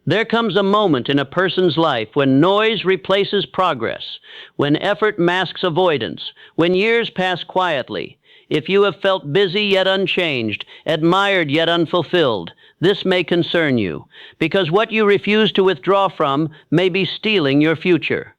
There comes a moment in a person's life when noise replaces progress, when effort masks avoidance, when years pass quietly. If you have felt busy yet unchanged, admired yet unfulfilled, this may concern you, because what you refuse to withdraw from may be stealing your future.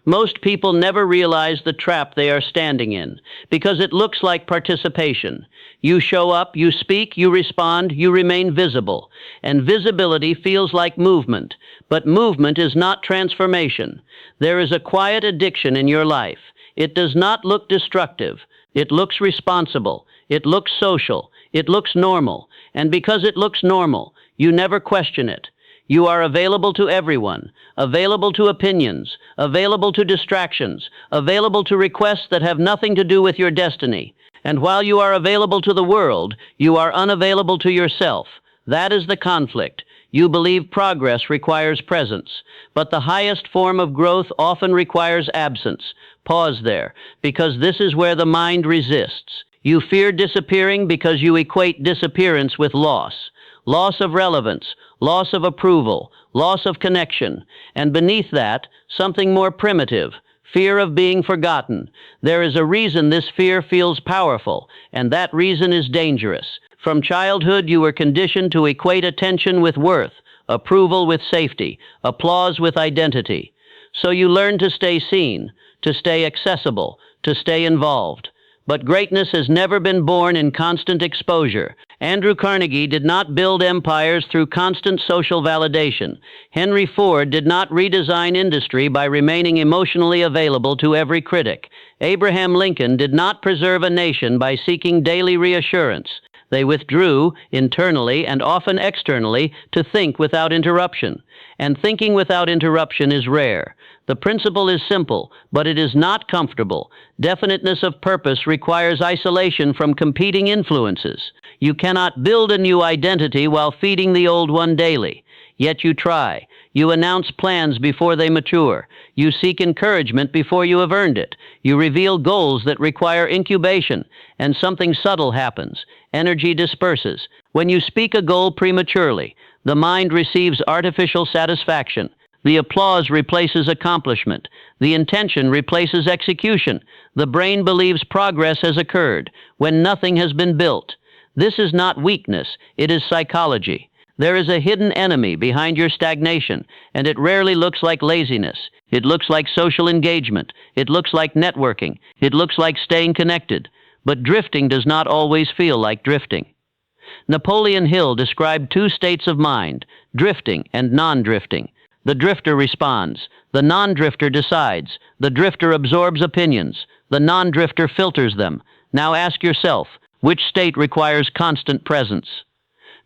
Most people never realize the trap they are standing in, because it looks like participation. You show up, you speak, you respond, you remain visible. And visibility feels like movement, but movement is not transformation. There is a quiet addiction in your life. It does not look destructive. It looks responsible. It looks social. It looks normal. And because it looks normal, you never question it. You are available to everyone, available to opinions, available to distractions, available to requests that have nothing to do with your destiny. And while you are available to the world, you are unavailable to yourself. That is the conflict. You believe progress requires presence, but the highest form of growth often requires absence. Pause there, because this is where the mind resists. You fear disappearing because you equate disappearance with loss. Loss of relevance, loss of approval, loss of connection, and beneath that, something more primitive, fear of being forgotten. There is a reason this fear feels powerful, and that reason is dangerous. From childhood, you were conditioned to equate attention with worth, approval with safety, applause with identity. So you learn to stay seen, to stay accessible, to stay involved. But greatness has never been born in constant exposure. Andrew Carnegie did not build empires through constant social validation. Henry Ford did not redesign industry by remaining emotionally available to every critic. Abraham Lincoln did not preserve a nation by seeking daily reassurance. They withdrew, internally and often externally, to think without interruption. And thinking without interruption is rare. The principle is simple, but it is not comfortable. Definiteness of purpose requires isolation from competing influences. You cannot build a new identity while feeding the old one daily. Yet you try. You announce plans before they mature. You seek encouragement before you have earned it. You reveal goals that require incubation, and something subtle happens. Energy disperses. When you speak a goal prematurely, the mind receives artificial satisfaction. The applause replaces accomplishment. The intention replaces execution. The brain believes progress has occurred when nothing has been built. This is not weakness, it is psychology. There is a hidden enemy behind your stagnation, and it rarely looks like laziness. It looks like social engagement. It looks like networking. It looks like staying connected. But drifting does not always feel like drifting. Napoleon Hill described two states of mind, drifting and non-drifting. The drifter responds. The non-drifter decides. The drifter absorbs opinions. The non-drifter filters them. Now ask yourself, which state requires constant presence?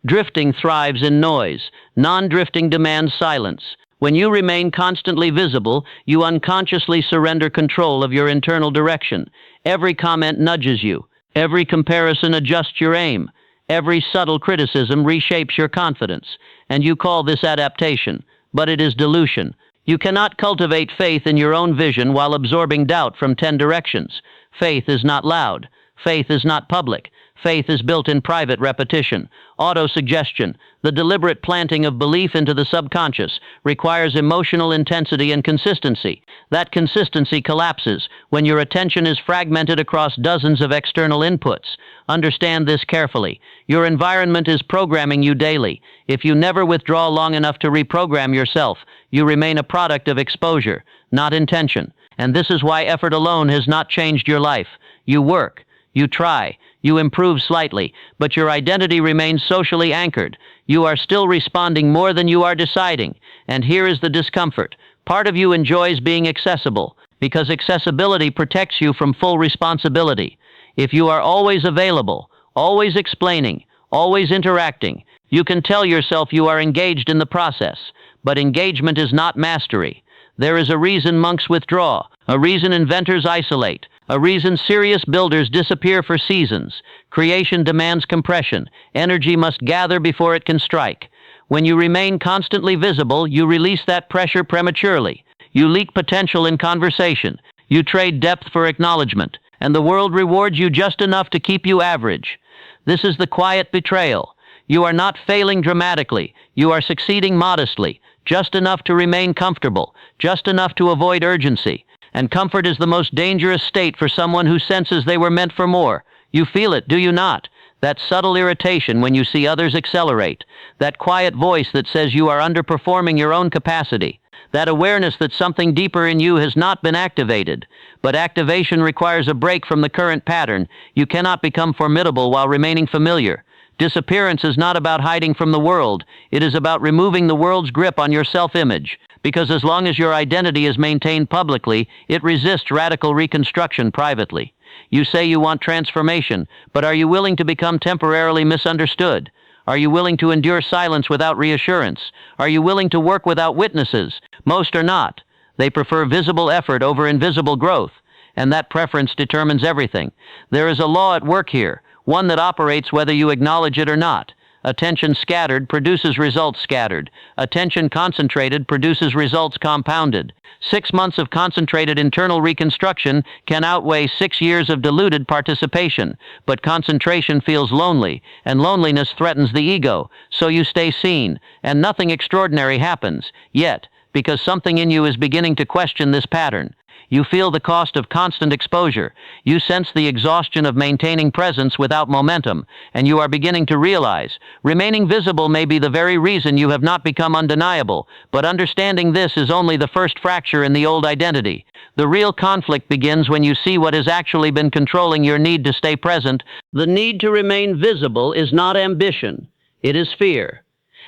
Drifting thrives in noise. Non-drifting demands silence. When you remain constantly visible, you unconsciously surrender control of your internal direction. Every comment nudges you. Every comparison adjusts your aim. Every subtle criticism reshapes your confidence. And you call this adaptation. But it is delusion. You cannot cultivate faith in your own vision while absorbing doubt from 10 directions. Faith is not loud. Faith is not public. Faith is built in private repetition. Auto-suggestion, the deliberate planting of belief into the subconscious, requires emotional intensity and consistency. That consistency collapses when your attention is fragmented across dozens of external inputs. Understand this carefully. Your environment is programming you daily. If you never withdraw long enough to reprogram yourself, you remain a product of exposure, not intention. And this is why effort alone has not changed your life. You work. You try, you improve slightly, but your identity remains socially anchored. You are still responding more than you are deciding. And here is the discomfort. Part of you enjoys being accessible, because accessibility protects you from full responsibility. If you are always available, always explaining, always interacting, you can tell yourself you are engaged in the process. But engagement is not mastery. There is a reason monks withdraw, a reason inventors isolate, a reason serious builders disappear for seasons. Creation demands compression. Energy must gather before it can strike. When you remain constantly visible, you release that pressure prematurely. You leak potential in conversation. You trade depth for acknowledgement. And the world rewards you just enough to keep you average. This is the quiet betrayal. You are not failing dramatically. You are succeeding modestly, just enough to remain comfortable, just enough to avoid urgency. And comfort is the most dangerous state for someone who senses they were meant for more. You feel it, do you not? That subtle irritation when you see others accelerate. That quiet voice that says you are underperforming your own capacity. That awareness that something deeper in you has not been activated. But activation requires a break from the current pattern. You cannot become formidable while remaining familiar. Disappearance is not about hiding from the world. It is about removing the world's grip on your self-image. Because as long as your identity is maintained publicly, it resists radical reconstruction privately. You say you want transformation, but are you willing to become temporarily misunderstood? Are you willing to endure silence without reassurance? Are you willing to work without witnesses? Most are not. They prefer visible effort over invisible growth, and that preference determines everything. There is a law at work here, one that operates whether you acknowledge it or not. Attention scattered produces results scattered. Attention concentrated produces results compounded. 6 months of concentrated internal reconstruction can outweigh 6 years of diluted participation. But concentration feels lonely, and loneliness threatens the ego, so you stay seen, and nothing extraordinary happens, yet, because something in you is beginning to question this pattern. You feel the cost of constant exposure. You sense the exhaustion of maintaining presence without momentum, and you are beginning to realize, remaining visible may be the very reason you have not become undeniable, but understanding this is only the first fracture in the old identity. The real conflict begins when you see what has actually been controlling your need to stay present. The need to remain visible is not ambition, it is fear.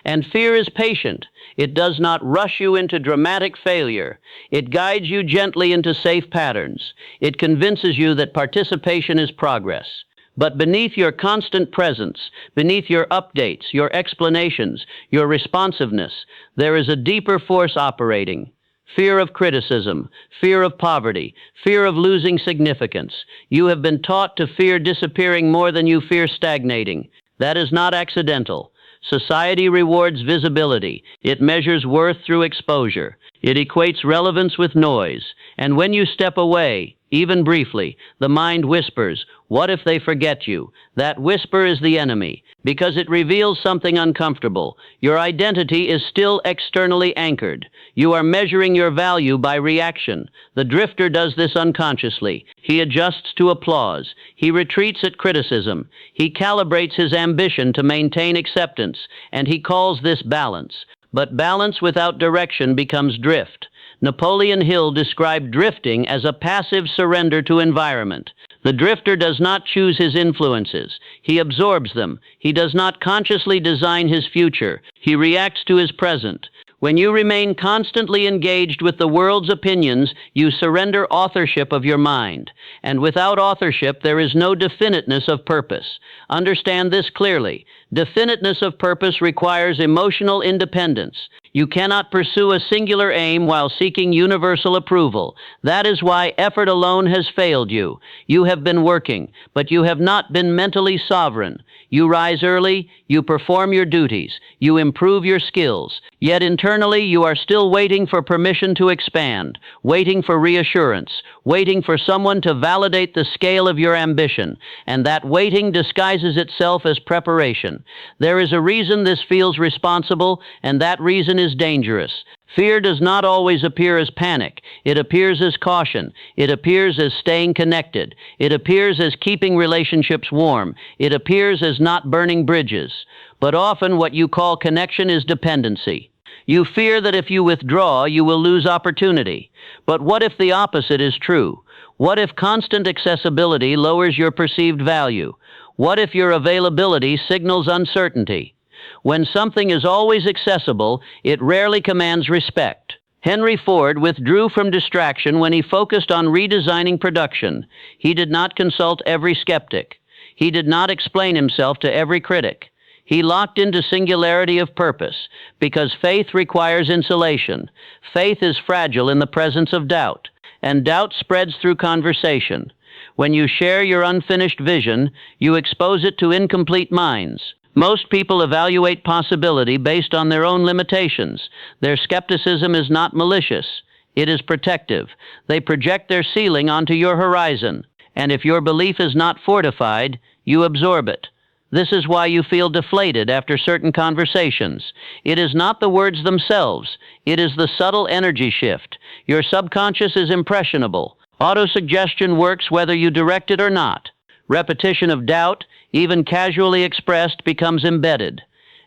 And fear is patient. It does not rush you into dramatic failure. It guides you gently into safe patterns. It convinces you that participation is progress. But beneath your constant presence, beneath your updates, your explanations, your responsiveness, there is a deeper force operating. Fear of criticism, fear of poverty, fear of losing significance. You have been taught to fear disappearing more than you fear stagnating. That is not accidental. Society rewards visibility. It measures worth through exposure. It equates relevance with noise. And when you step away, even briefly, the mind whispers, "What if they forget you?" That whisper is the enemy, because it reveals something uncomfortable. Your identity is still externally anchored. You are measuring your value by reaction. The drifter does this unconsciously. He adjusts to applause. He retreats at criticism. He calibrates his ambition to maintain acceptance, and he calls this balance. But balance without direction becomes drift. Napoleon Hill described drifting as a passive surrender to environment. The drifter does not choose his influences. He absorbs them. He does not consciously design his future. He reacts to his present. When you remain constantly engaged with the world's opinions, you surrender authorship of your mind. And without authorship, there is no definiteness of purpose. Understand this clearly. Definiteness of purpose requires emotional independence. You cannot pursue a singular aim while seeking universal approval. That is why effort alone has failed you. You have been working, but you have not been mentally sovereign. You rise early, you perform your duties, you improve your skills, yet internally you are still waiting for permission to expand, waiting for reassurance, waiting for someone to validate the scale of your ambition, and that waiting disguises itself as preparation. There is a reason this feels responsible, and that reason is dangerous. Fear does not always appear as panic. It appears as caution. It appears as staying connected. It appears as keeping relationships warm. It appears as not burning bridges. But often what you call connection is dependency. You fear that if you withdraw, you will lose opportunity. But what if the opposite is true? What if constant accessibility lowers your perceived value? What if your availability signals uncertainty? When something is always accessible, it rarely commands respect. Henry Ford withdrew from distraction when he focused on redesigning production. He did not consult every skeptic. He did not explain himself to every critic. He locked into singularity of purpose, because faith requires insulation. Faith is fragile in the presence of doubt, and doubt spreads through conversation. When you share your unfinished vision, you expose it to incomplete minds. Most people evaluate possibility based on their own limitations. Their skepticism is not malicious. It is protective. They project their ceiling onto your horizon, and if your belief is not fortified, you absorb it. This is why you feel deflated after certain conversations. It is not the words themselves. It is the subtle energy shift. Your subconscious is impressionable. Autosuggestion works whether you direct it or not. Repetition of doubt, even casually expressed, becomes embedded.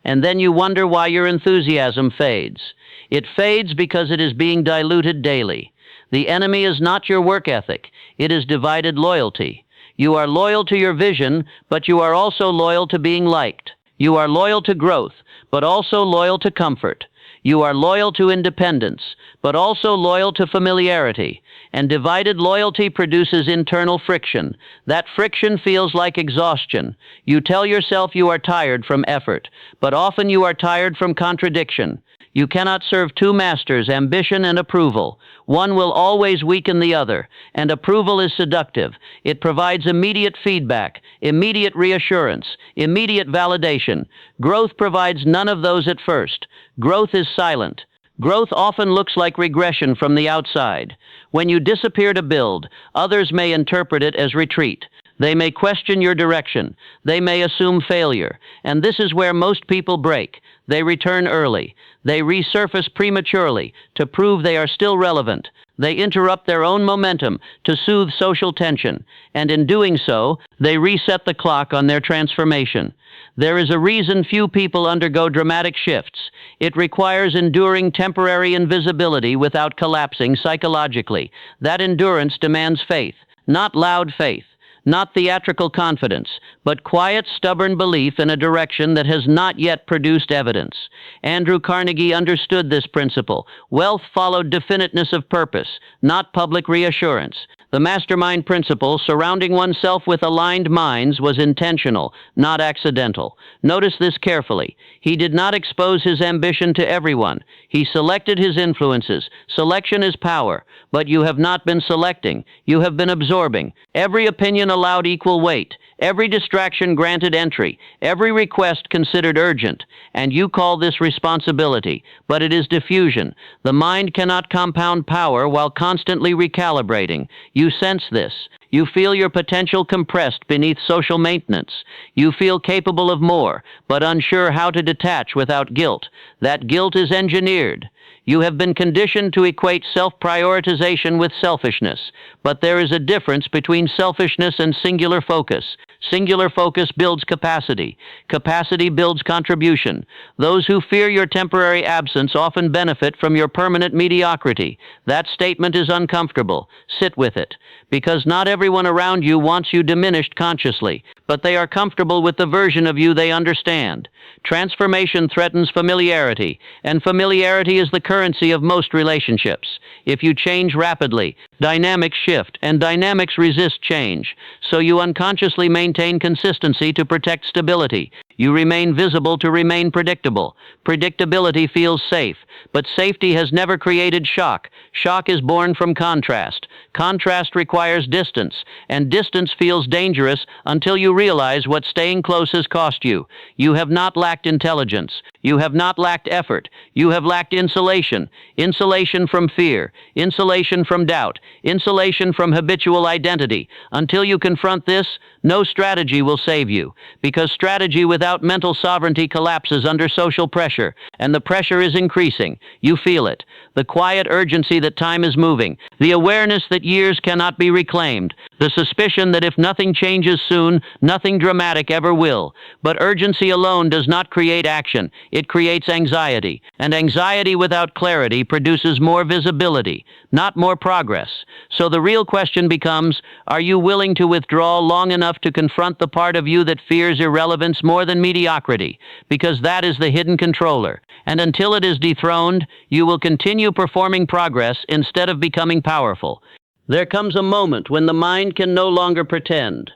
And then you wonder why your enthusiasm fades. It fades because it is being diluted daily. The enemy is not your work ethic. It is divided loyalty. You are loyal to your vision, but you are also loyal to being liked. You are loyal to growth, but also loyal to comfort. You are loyal to independence, but also loyal to familiarity. And divided loyalty produces internal friction. That friction feels like exhaustion. You tell yourself you are tired from effort, but often you are tired from contradiction. You cannot serve two masters, ambition and approval. One will always weaken the other, and approval is seductive. It provides immediate feedback, immediate reassurance, immediate validation. Growth provides none of those at first. Growth is silent. Growth often looks like regression from the outside. When you disappear to build, others may interpret it as retreat. They may question your direction. They may assume failure. And this is where most people break. They return early. They resurface prematurely to prove they are still relevant. They interrupt their own momentum to soothe social tension. And in doing so, they reset the clock on their transformation. There is a reason few people undergo dramatic shifts. It requires enduring temporary invisibility without collapsing psychologically. That endurance demands faith, not loud faith. Not theatrical confidence, but quiet, stubborn belief in a direction that has not yet produced evidence. Andrew Carnegie understood this principle. Wealth followed definiteness of purpose, not public reassurance. The mastermind principle, surrounding oneself with aligned minds, was intentional, not accidental. Notice this carefully. He did not expose his ambition to everyone. He selected his influences. Selection is power, but you have not been selecting. You have been absorbing. Every opinion allowed equal weight. Every distraction granted entry, every request considered urgent, and you call this responsibility, but it is diffusion. The mind cannot compound power while constantly recalibrating. You sense this. You feel your potential compressed beneath social maintenance. You feel capable of more, but unsure how to detach without guilt. That guilt is engineered. You have been conditioned to equate self-prioritization with selfishness, but there is a difference between selfishness and singular focus. Singular focus builds capacity. Capacity builds contribution. Those who fear your temporary absence often benefit from your permanent mediocrity. That statement is uncomfortable. Sit with it. Because not everyone around you wants you diminished consciously, but they are comfortable with the version of you they understand. Transformation threatens familiarity, and familiarity is the currency of most relationships. If you change rapidly, dynamics shift, and dynamics resist change. So you unconsciously maintain consistency to protect stability. You remain visible to remain predictable. Predictability feels safe, but safety has never created shock. Shock is born from contrast. Contrast requires distance, and distance feels dangerous until you realize what staying close has cost you. You have not lacked intelligence. You have not lacked effort. You have lacked insulation. Insulation from fear. Insulation from doubt. Insulation from habitual identity. Until you confront this, no strategy will save you, because strategy without mental sovereignty collapses under social pressure, and the pressure is increasing. You feel it. The quiet urgency that time is moving. The awareness that years cannot be reclaimed. The suspicion that if nothing changes soon, nothing dramatic ever will. But urgency alone does not create action. It creates anxiety. And anxiety without clarity produces more visibility, not more progress. So the real question becomes, are you willing to withdraw long enough to confront the part of you that fears irrelevance more than mediocrity? Because that is the hidden controller. And until it is dethroned, you will continue performing progress instead of becoming powerful. There comes a moment when the mind can no longer pretend.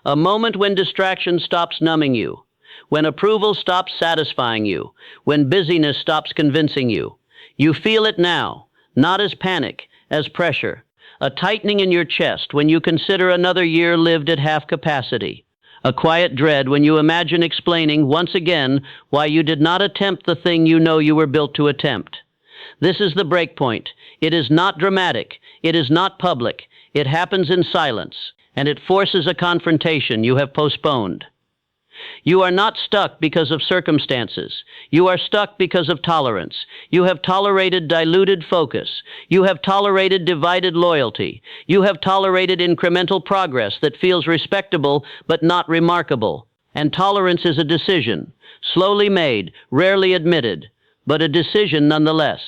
A moment when distraction stops numbing you. When approval stops satisfying you. When busyness stops convincing you. You feel it now, not as panic, as pressure. A tightening in your chest when you consider another year lived at half capacity. A quiet dread when you imagine explaining once again why you did not attempt the thing you know you were built to attempt. This is the breakpoint. It is not dramatic. It is not public. It happens in silence, and it forces a confrontation you have postponed. You are not stuck because of circumstances. You are stuck because of tolerance. You have tolerated diluted focus. You have tolerated divided loyalty. You have tolerated incremental progress that feels respectable but not remarkable. And tolerance is a decision, slowly made, rarely admitted, but a decision nonetheless.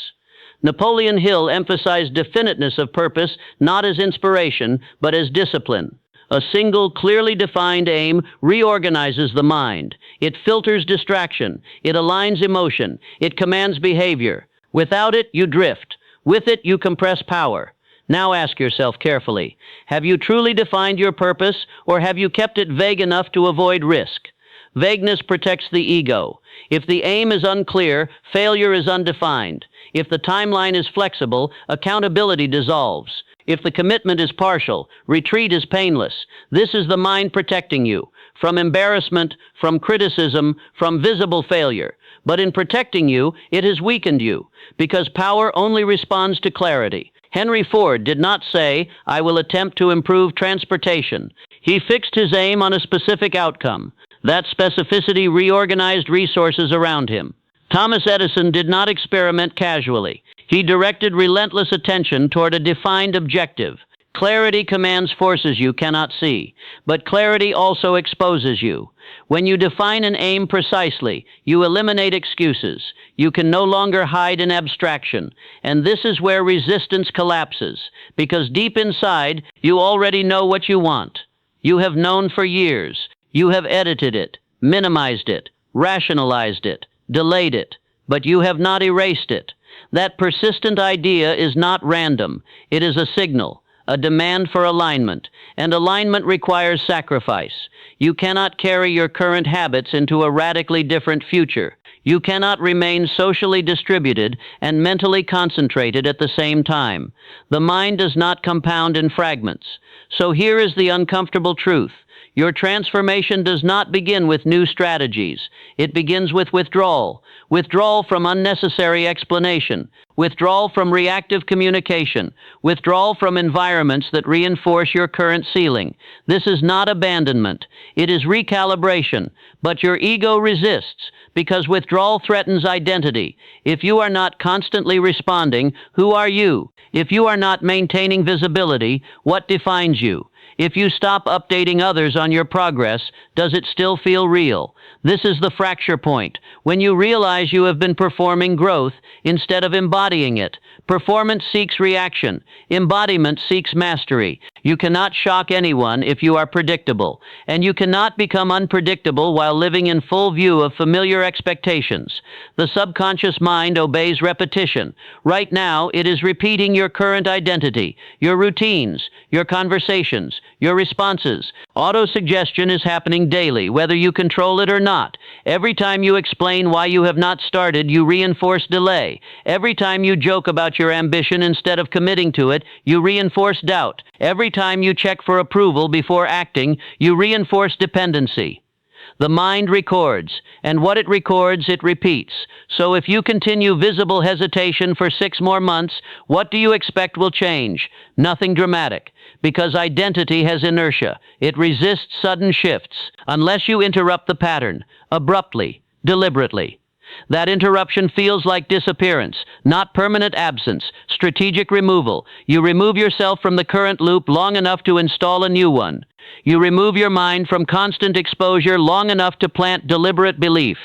Napoleon Hill emphasized definiteness of purpose not as inspiration, but as discipline. A single, clearly defined aim reorganizes the mind. It filters distraction. It aligns emotion. It commands behavior. Without it, you drift. With it, you compress power. Now ask yourself carefully, have you truly defined your purpose, or have you kept it vague enough to avoid risk? Vagueness protects the ego. If the aim is unclear, failure is undefined. If the timeline is flexible, accountability dissolves. If the commitment is partial, retreat is painless. This is the mind protecting you from embarrassment, from criticism, from visible failure. But in protecting you, it has weakened you, because power only responds to clarity. Henry Ford did not say, "I will attempt to improve transportation." He fixed his aim on a specific outcome. That specificity reorganized resources around him. Thomas Edison did not experiment casually. He directed relentless attention toward a defined objective. Clarity commands forces you cannot see, but clarity also exposes you. When you define an aim precisely, you eliminate excuses. You can no longer hide in abstraction, and this is where resistance collapses, because deep inside, you already know what you want. You have known for years. You have edited it, minimized it, rationalized it, delayed it, but you have not erased it. That persistent idea is not random. It is a signal, a demand for alignment, and alignment requires sacrifice. You cannot carry your current habits into a radically different future. You cannot remain socially distributed and mentally concentrated at the same time. The mind does not compound in fragments. So here is the uncomfortable truth. Your transformation does not begin with new strategies. It begins with withdrawal. Withdrawal from unnecessary explanation. Withdrawal from reactive communication. Withdrawal from environments that reinforce your current ceiling. This is not abandonment. It is recalibration. But your ego resists, because withdrawal threatens identity. If you are not constantly responding, who are you? If you are not maintaining visibility, what defines you? If you stop updating others on your progress, does it still feel real? This is the fracture point, when you realize you have been performing growth instead of embodying it. Performance seeks reaction. Embodiment seeks mastery. You cannot shock anyone if you are predictable, and you cannot become unpredictable while living in full view of familiar expectations. The subconscious mind obeys repetition. Right now, it is repeating your current identity, your routines, your conversations, your responses. Autosuggestion is happening daily, whether you control it or not. Every time you explain why you have not started, you reinforce delay. Every time you joke about your ambition instead of committing to it, you reinforce doubt. Every time you check for approval before acting, you reinforce dependency. The mind records, and what it records, it repeats. So if you continue visible hesitation for 6 more months, what do you expect will change? Nothing dramatic, because identity has inertia. It resists sudden shifts, unless you interrupt the pattern, abruptly, deliberately. That interruption feels like disappearance, not permanent absence, strategic removal. You remove yourself from the current loop long enough to install a new one. You remove your mind from constant exposure long enough to plant deliberate belief.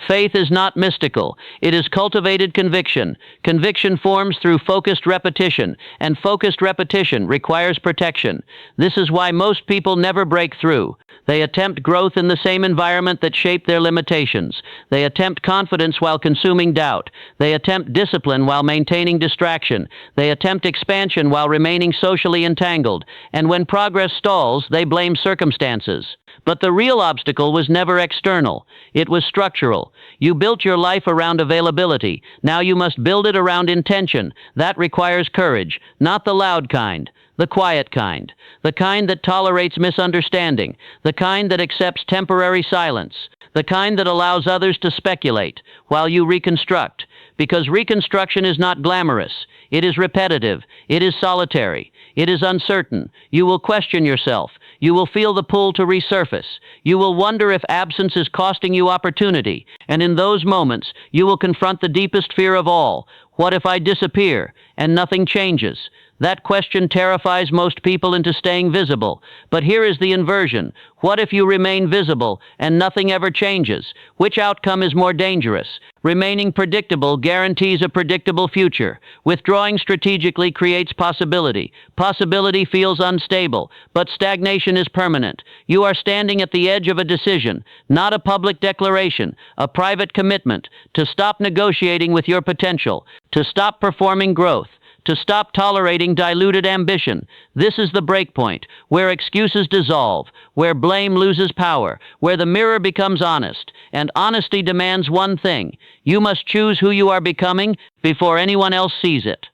Faith is not mystical. It is cultivated conviction. Conviction forms through focused repetition, and focused repetition requires protection. This is why most people never break through. They attempt growth in the same environment that shaped their limitations. They attempt confidence while consuming doubt. They attempt discipline while maintaining distraction. They attempt expansion while remaining socially entangled. And when progress stalls, they blame circumstances. But the real obstacle was never external. It was structural. You built your life around availability. Now you must build it around intention. That requires courage, not the loud kind. The quiet kind, the kind that tolerates misunderstanding, the kind that accepts temporary silence, the kind that allows others to speculate while you reconstruct. Because reconstruction is not glamorous. It is repetitive. It is solitary. It is uncertain. You will question yourself. You will feel the pull to resurface. You will wonder if absence is costing you opportunity, and in those moments, you will confront the deepest fear of all. What if I disappear and nothing changes? That question terrifies most people into staying visible. But here is the inversion. What if you remain visible and nothing ever changes? Which outcome is more dangerous? Remaining predictable guarantees a predictable future. Withdrawing strategically creates possibility. Possibility feels unstable, but stagnation is permanent. You are standing at the edge of a decision, not a public declaration, a private commitment, to stop negotiating with your potential, to stop performing growth, to stop tolerating diluted ambition. This is the breakpoint, where excuses dissolve, where blame loses power, where the mirror becomes honest. And honesty demands one thing: you must choose who you are becoming before anyone else sees it.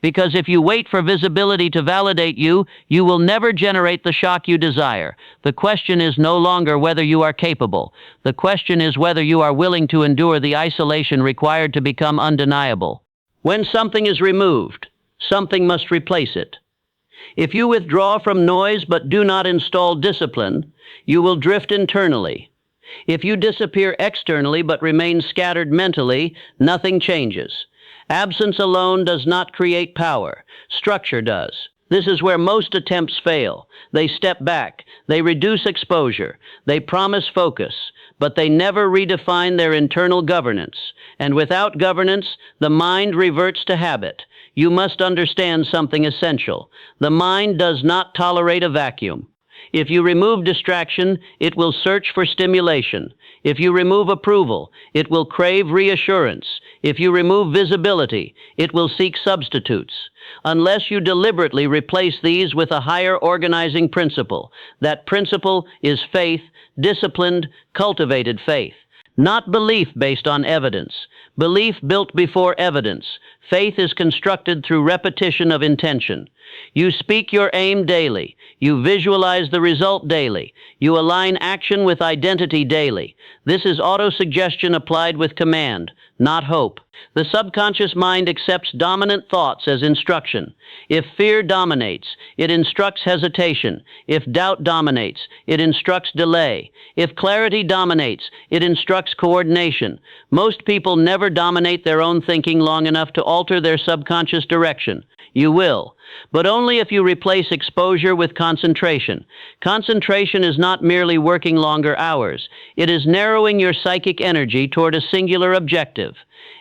Because if you wait for visibility to validate you, you will never generate the shock you desire. The question is no longer whether you are capable. The question is whether you are willing to endure the isolation required to become undeniable. When something is removed, something must replace it. If you withdraw from noise but do not install discipline, you will drift internally. If you disappear externally but remain scattered mentally, nothing changes. Absence alone does not create power. Structure does. This is where most attempts fail. They step back, they reduce exposure, they promise focus, but they never redefine their internal governance. And without governance, the mind reverts to habit. You must understand something essential. The mind does not tolerate a vacuum. If you remove distraction, it will search for stimulation. If you remove approval, it will crave reassurance. If you remove visibility, it will seek substitutes. Unless you deliberately replace these with a higher organizing principle. That principle is faith, disciplined, cultivated faith. Not belief based on evidence. Belief built before evidence. Faith is constructed through repetition of intention. You speak your aim daily. You visualize the result daily. You align action with identity daily. This is autosuggestion applied with command, not hope. The subconscious mind accepts dominant thoughts as instruction. If fear dominates, it instructs hesitation. If doubt dominates, it instructs delay. If clarity dominates, it instructs coordination. Most people never dominate their own thinking long enough to alter their subconscious direction. You will, but only if you replace exposure with concentration. Concentration is not merely working longer hours. It is narrowing your psychic energy toward a singular objective.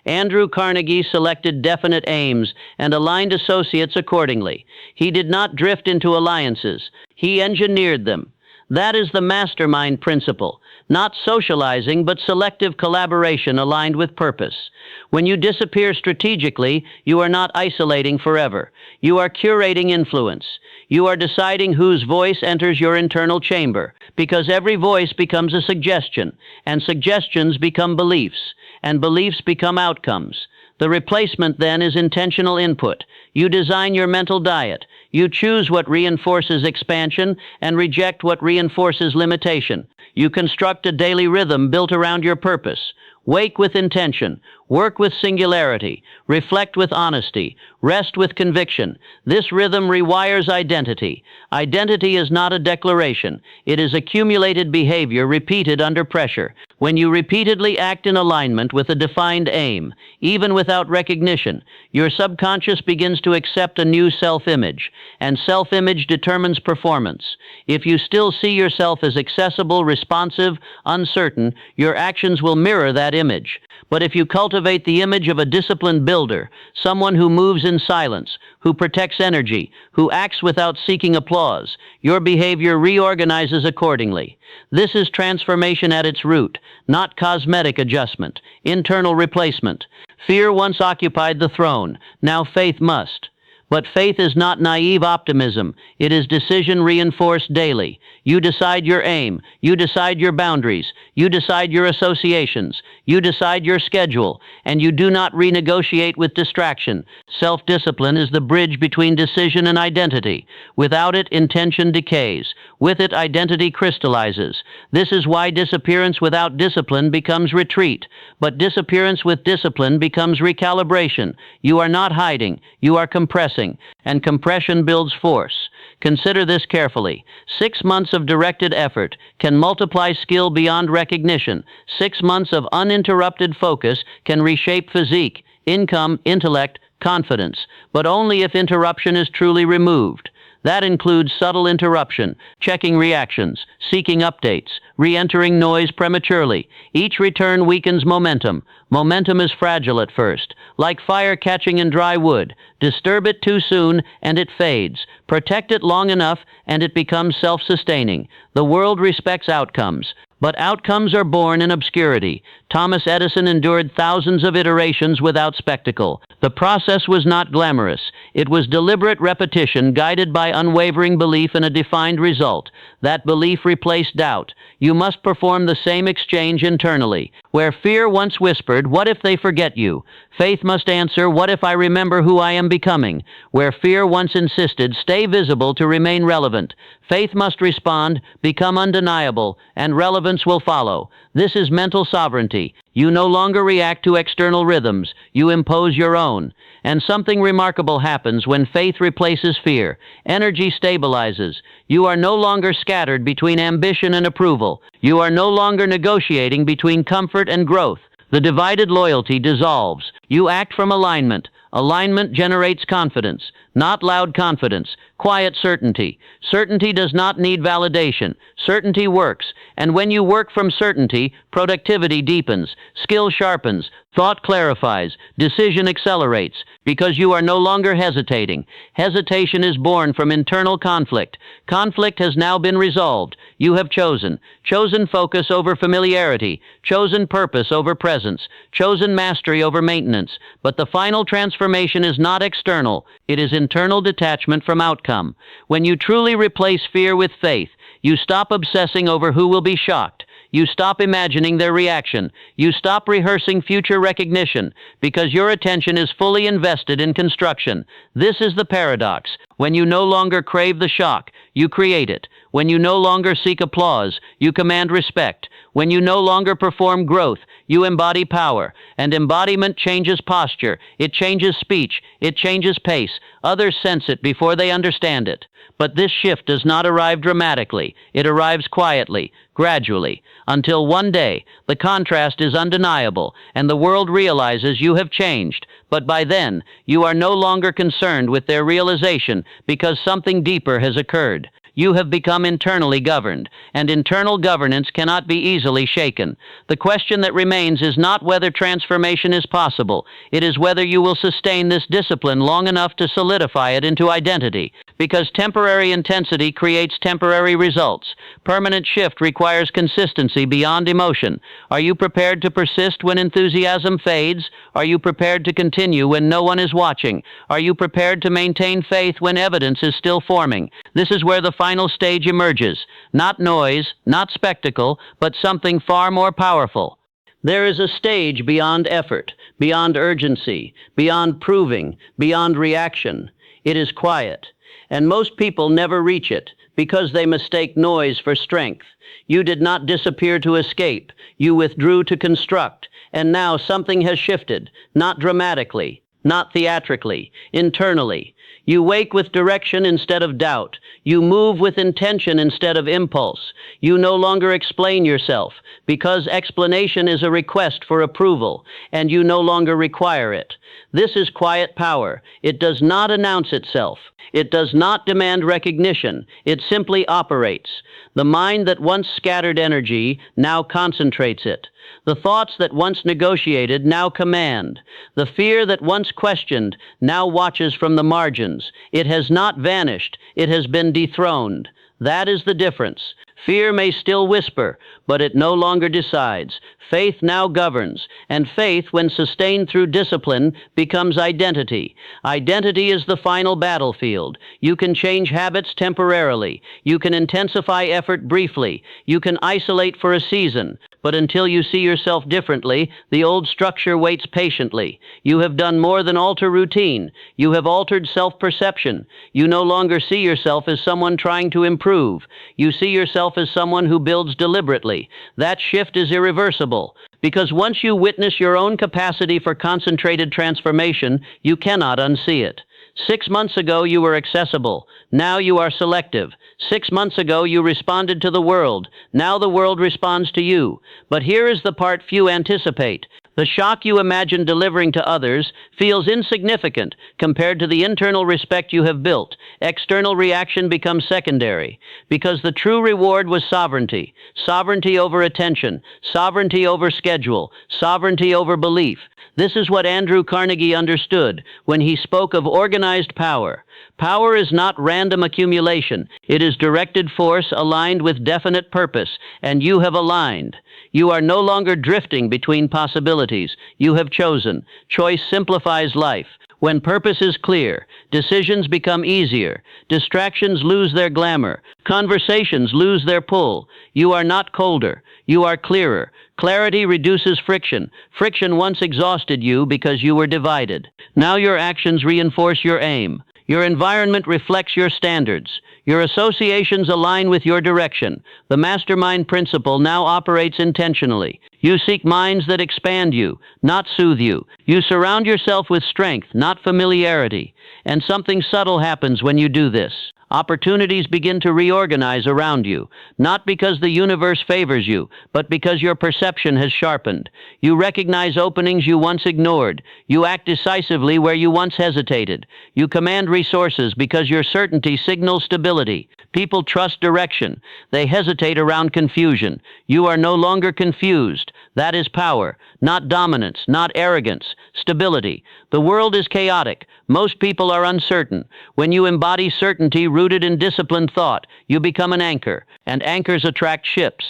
Andrew Carnegie selected definite aims and aligned associates accordingly. He did not drift into alliances. He engineered them. That is the mastermind principle. Not socializing, but selective collaboration aligned with purpose. When you disappear strategically, you are not isolating forever. You are curating influence. You are deciding whose voice enters your internal chamber, because every voice becomes a suggestion, and suggestions become beliefs, and beliefs become outcomes. The replacement, then, is intentional input. You design your mental diet. You choose what reinforces expansion and reject what reinforces limitation. You construct a daily rhythm built around your purpose. Wake with intention. Work with singularity. Reflect with honesty. Rest with conviction. This rhythm rewires identity. Identity is not a declaration. It is accumulated behavior repeated under pressure. When you repeatedly act in alignment with a defined aim, even without recognition, your subconscious begins to accept a new self-image, and self-image determines performance. If you still see yourself as accessible, responsive, uncertain, your actions will mirror that image. But if you cultivate the image of a disciplined builder, someone who moves in silence, who protects energy, who acts without seeking applause, your behavior reorganizes accordingly. This is transformation at its root, not cosmetic adjustment, internal replacement. Fear once occupied the throne, now faith must. But faith is not naive optimism. It is decision reinforced daily. You decide your aim. You decide your boundaries. You decide your associations. You decide your schedule. And you do not renegotiate with distraction. Self-discipline is the bridge between decision and identity. Without it, intention decays. With it, identity crystallizes. This is why disappearance without discipline becomes retreat. But disappearance with discipline becomes recalibration. You are not hiding. You are compressing. And compression builds force. Consider this carefully. 6 months of directed effort can multiply skill beyond recognition. 6 months of uninterrupted focus can reshape physique, income, intellect, confidence, but only if interruption is truly removed. That includes subtle interruption, checking reactions, seeking updates, re-entering noise prematurely. Each return weakens momentum. Momentum is fragile at first, like fire catching in dry wood. Disturb it too soon, and it fades. Protect it long enough, and it becomes self-sustaining. The world respects outcomes. But outcomes are born in obscurity. Thomas Edison endured thousands of iterations without spectacle. The process was not glamorous. It was deliberate repetition guided by unwavering belief in a defined result. That belief replaced doubt. You must perform the same exchange internally. Where fear once whispered, "What if they forget you?" Faith must answer, "What if I remember who I am becoming?" Where fear once insisted, "Stay visible to remain relevant." Faith must respond, "Become undeniable," and relevance will follow. This is mental sovereignty. You no longer react to external rhythms. You impose your own. And something remarkable happens when faith replaces fear. Energy stabilizes. You are no longer scattered between ambition and approval. You are no longer negotiating between comfort and growth. The divided loyalty dissolves. You act from alignment. Alignment generates confidence, not loud confidence, quiet certainty. Certainty does not need validation. Certainty works. And when you work from certainty, productivity deepens, skill sharpens, thought clarifies, decision accelerates, because you are no longer hesitating. Hesitation is born from internal conflict. Conflict has now been resolved. You have chosen. Chosen focus over familiarity. Chosen purpose over presence. Chosen mastery over maintenance. But the final transformation is not external. It is internal detachment from outcome. When you truly replace fear with faith, you stop obsessing over who will be shocked. You stop imagining their reaction. You stop rehearsing future recognition, because your attention is fully invested in construction. This is the paradox. When you no longer crave the shock, you create it. When you no longer seek applause, you command respect. When you no longer perform growth, you embody power. And embodiment changes posture. It changes speech. It changes pace. Others sense it before they understand it. But this shift does not arrive dramatically. It arrives quietly, gradually, until one day the contrast is undeniable and the world realizes you have changed. But by then, you are no longer concerned with their realization because something deeper has occurred. You have become internally governed, and internal governance cannot be easily shaken. The question that remains is not whether transformation is possible. It is whether you will sustain this discipline long enough to solidify it into identity. Because temporary intensity creates temporary results. Permanent shift requires consistency beyond emotion. Are you prepared to persist when enthusiasm fades? Are you prepared to continue when no one is watching? Are you prepared to maintain faith when evidence is still forming? This is where the final stage emerges. Not noise, not spectacle, but something far more powerful. There is a stage beyond effort, beyond urgency, beyond proving, beyond reaction. It is quiet. And most people never reach it because they mistake noise for strength. You did not disappear to escape. You withdrew to construct. And now something has shifted, not dramatically, not theatrically, internally. You wake with direction instead of doubt. You move with intention instead of impulse. You no longer explain yourself, because explanation is a request for approval, and you no longer require it. This is quiet power. It does not announce itself. It does not demand recognition. It simply operates. The mind that once scattered energy now concentrates it. The thoughts that once negotiated now command. The fear that once questioned now watches from the margins. It has not vanished. It has been dethroned. That is the difference. Fear may still whisper, but it no longer decides. Faith now governs, and faith, when sustained through discipline, becomes identity. Identity is the final battlefield. You can change habits temporarily. You can intensify effort briefly. You can isolate for a season. But until you see yourself differently, the old structure waits patiently. You have done more than alter routine. You have altered self-perception. You no longer see yourself as someone trying to improve. You see yourself as someone who builds deliberately. That shift is irreversible, because once you witness your own capacity for concentrated transformation, you cannot unsee it. 6 months ago you were accessible. Now you are selective. 6 months ago you responded to the world. Now the world responds to you. But here is the part few anticipate. The shock you imagine delivering to others feels insignificant compared to the internal respect you have built. External reaction becomes secondary, because the true reward was sovereignty. Sovereignty over attention, sovereignty over schedule, sovereignty over belief. This is what Andrew Carnegie understood when he spoke of organized power. Power is not random accumulation. It is directed force aligned with definite purpose, and you have aligned. You are no longer drifting between possibilities. You have chosen. Choice simplifies life. When purpose is clear, decisions become easier. Distractions lose their glamour. Conversations lose their pull. You are not colder. You are clearer. Clarity reduces friction. Friction once exhausted you because you were divided. Now your actions reinforce your aim. Your environment reflects your standards. Your associations align with your direction. The mastermind principle now operates intentionally. You seek minds that expand you, not soothe you. You surround yourself with strength, not familiarity. And something subtle happens when you do this. Opportunities begin to reorganize around you, not because the universe favors you, but because your perception has sharpened. You recognize openings you once ignored. You act decisively where you once hesitated. You command resources because your certainty signals stability. People trust direction. They hesitate around confusion. You are no longer confused. That is power, not dominance, not arrogance, stability. The world is chaotic. Most people are uncertain. When you embody certainty rooted in disciplined thought, you become an anchor, and anchors attract ships.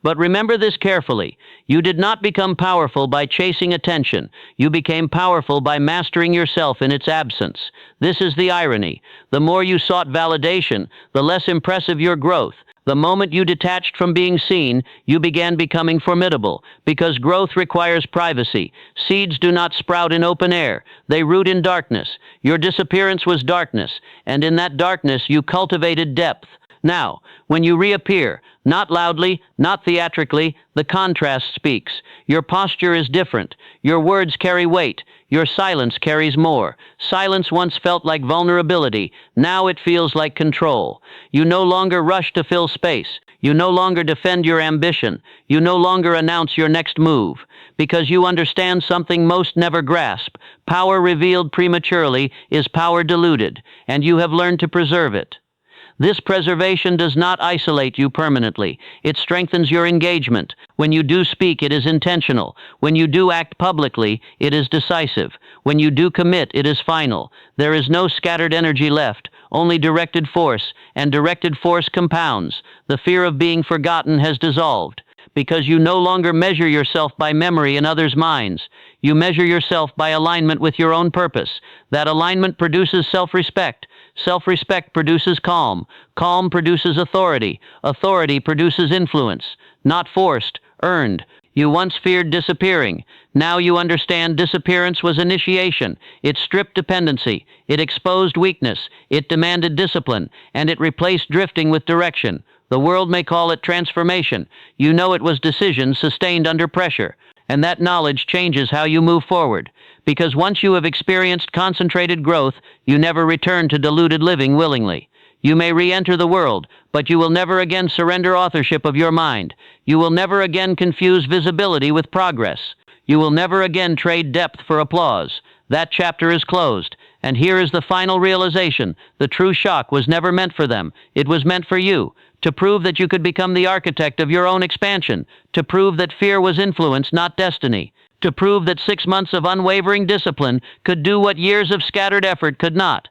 But remember this carefully. You did not become powerful by chasing attention. You became powerful by mastering yourself in its absence. This is the irony. The more you sought validation, the less impressive your growth. The moment you detached from being seen, you began becoming formidable, because growth requires privacy. Seeds do not sprout in open air. They root in darkness. Your disappearance was darkness, and in that darkness you cultivated depth. Now, when you reappear, not loudly, not theatrically, the contrast speaks. Your posture is different. Your words carry weight. Your silence carries more. Silence once felt like vulnerability. Now it feels like control. You no longer rush to fill space. You no longer defend your ambition. You no longer announce your next move. Because you understand something most never grasp. Power revealed prematurely is power diluted, and you have learned to preserve it. This preservation does not isolate you permanently. It strengthens your engagement. When you do speak, it is intentional. When you do act publicly, it is decisive. When you do commit, it is final. There is no scattered energy left, only directed force, and directed force compounds. The fear of being forgotten has dissolved, because you no longer measure yourself by memory in others' minds. You measure yourself by alignment with your own purpose. That alignment produces self-respect. Self-respect produces calm. Calm produces authority. Authority produces influence. Not forced, earned. You once feared disappearing. Now you understand disappearance was initiation. It stripped dependency. It exposed weakness. It demanded discipline. And it replaced drifting with direction. The world may call it transformation. You know it was decision sustained under pressure. And that knowledge changes how you move forward. Because once you have experienced concentrated growth, you never return to diluted living willingly. You may re-enter the world, but you will never again surrender authorship of your mind. You will never again confuse visibility with progress. You will never again trade depth for applause. That chapter is closed. And here is the final realization. The true shock was never meant for them. It was meant for you. To prove that you could become the architect of your own expansion. To prove that fear was influence, not destiny. To prove that 6 months of unwavering discipline could do what years of scattered effort could not.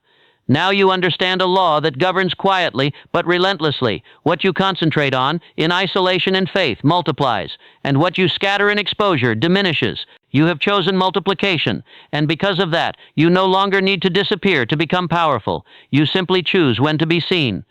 Now you understand a law that governs quietly but relentlessly. What you concentrate on, in isolation and faith, multiplies, and what you scatter in exposure diminishes. You have chosen multiplication, and because of that, you no longer need to disappear to become powerful. You simply choose when to be seen.